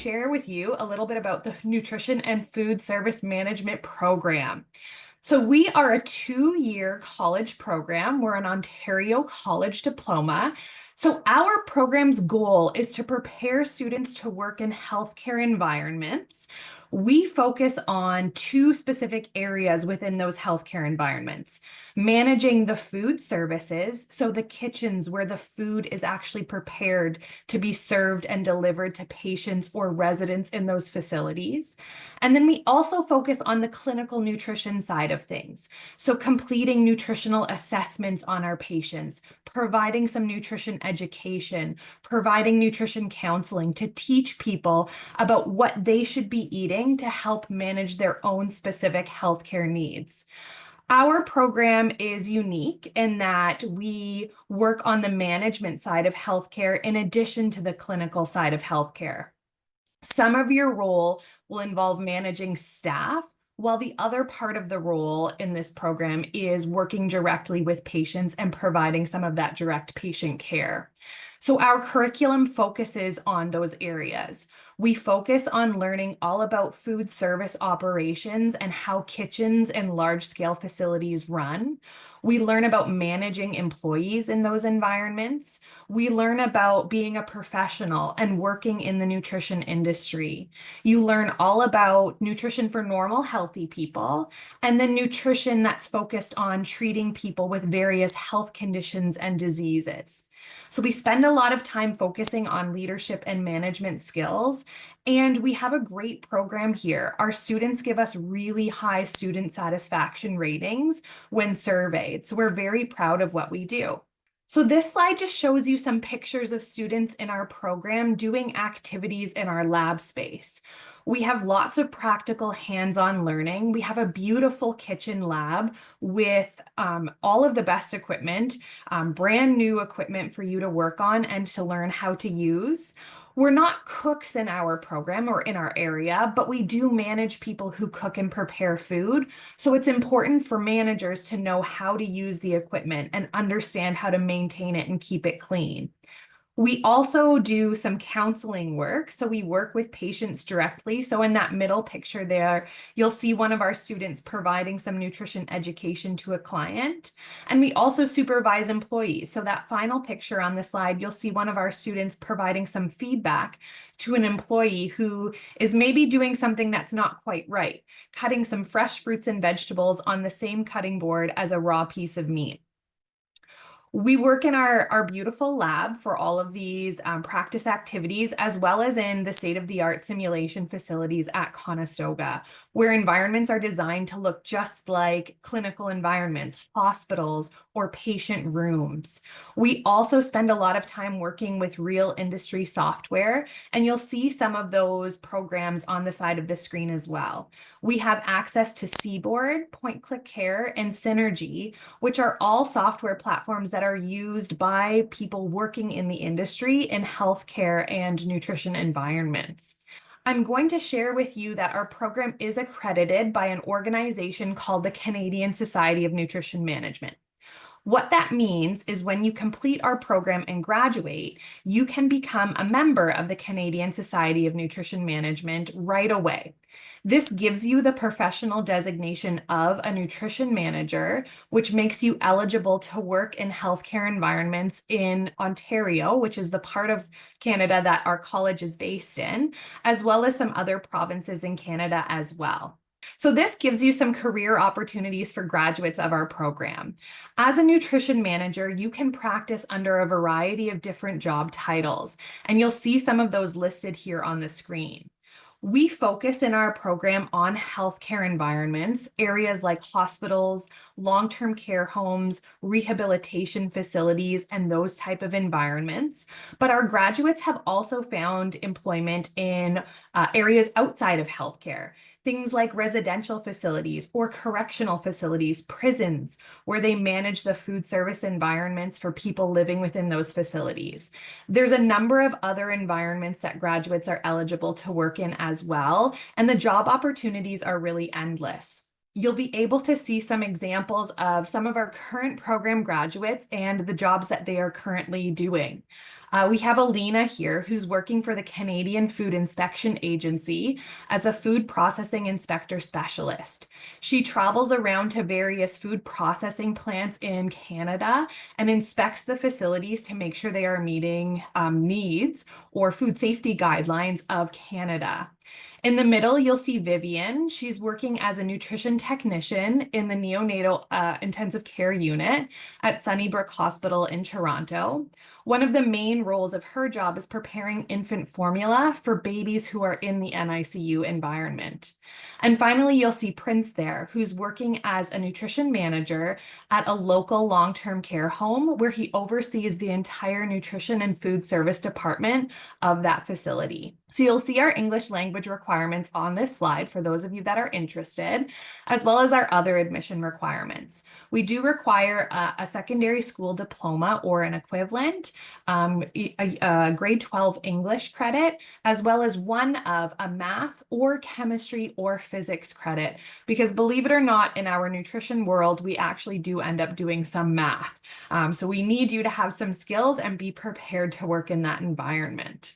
share with you a little bit about the Nutrition and Food Service Management Program. So we are a 2-year college program. We're an Ontario college diploma. So our program's goal is to prepare students to work in healthcare environments. We focus on two specific areas within those healthcare environments: managing the food services, so the kitchens where the food is actually prepared to be served and delivered to patients or residents in those facilities. And then we also focus on the clinical nutrition side of things. So completing nutritional assessments on our patients, providing some nutrition education, providing nutrition counseling to teach people about what they should be eating to help manage their own specific healthcare needs. Our program is unique in that we work on the management side of healthcare in addition to the clinical side of healthcare. Some of your role will involve managing staff, while the other part of the role in this program is working directly with patients and providing some of that direct patient care. So our curriculum focuses on those areas. We focus on learning all about food service operations and how kitchens and large-scale facilities run. We learn about managing employees in those environments. We learn about being a professional and working in the nutrition industry. You learn all about nutrition for normal, healthy people, and then nutrition that's focused on treating people with various health conditions and diseases. So we spend a lot of time focusing on leadership and management skills, and we have a great program here. Our students give us really high student satisfaction ratings when surveyed, so we're very proud of what we do. So this slide just shows you some pictures of students in our program doing activities in our lab space. We have lots of practical hands-on learning. We have a beautiful kitchen lab with all of the best equipment, brand new equipment for you to work on and to learn how to use. We're not cooks in our program or in our area, but we do manage people who cook and prepare food. So it's important for managers to know how to use the equipment and understand how to maintain it and keep it clean. We also do some counseling work. So we work with patients directly. So in that middle picture there, you'll see one of our students providing some nutrition education to a client. And we also supervise employees. So that final picture on the slide, you'll see one of our students providing some feedback to an employee who is maybe doing something that's not quite right, cutting some fresh fruits and vegetables on the same cutting board as a raw piece of meat. We work in our beautiful lab for all of these practice activities, as well as in the state-of-the-art simulation facilities at Conestoga, where environments are designed to look just like clinical environments, hospitals, or patient rooms. We also spend a lot of time working with real industry software, and you'll see some of those programs on the side of the screen as well. We have access to Seaboard, Point Click Care, and Synergy, which are all software platforms that are used by people working in the industry in healthcare and nutrition environments. I'm going to share with you that our program is accredited by an organization called the Canadian Society of Nutrition Management. What that means is when you complete our program and graduate, you can become a member of the Canadian Society of Nutrition Management right away. This gives you the professional designation of a nutrition manager, which makes you eligible to work in healthcare environments in Ontario, which is the part of Canada that our college is based in, as well as some other provinces in Canada as well. So this gives you some career opportunities for graduates of our program. As a nutrition manager, you can practice under a variety of different job titles, and you'll see some of those listed here on the screen. We focus in our program on healthcare environments, areas like hospitals, long-term care homes, rehabilitation facilities, and those type of environments. But our graduates have also found employment in areas outside of healthcare, things like residential facilities or correctional facilities, prisons, where they manage the food service environments for people living within those facilities. There's a number of other environments that graduates are eligible to work in as well, and the job opportunities are really endless. You'll be able to see some examples of some of our current program graduates and the jobs that they are currently doing. We have Alina here, who's working for the Canadian Food Inspection Agency as a food processing inspector specialist. She travels around to various food processing plants in Canada and inspects the facilities to make sure they are meeting needs or food safety guidelines of Canada. In the middle, you'll see Vivian. She's working as a nutrition technician in the neonatal intensive care unit at Sunnybrook Hospital in Toronto. One of the main roles of her job is preparing infant formula for babies who are in the NICU environment. And finally, you'll see Prince there, who's working as a nutrition manager at a local long-term care home where he oversees the entire nutrition and food service department of that facility. So you'll see our English language requirements on this slide for those of you that are interested, as well as our other admission requirements. We do require a secondary school diploma or an equivalent, a grade 12 English credit, as well as one of a math or chemistry or physics credit, because believe it or not, in our nutrition world, we actually do end up doing some math. So we need you to have some skills and be prepared to work in that environment.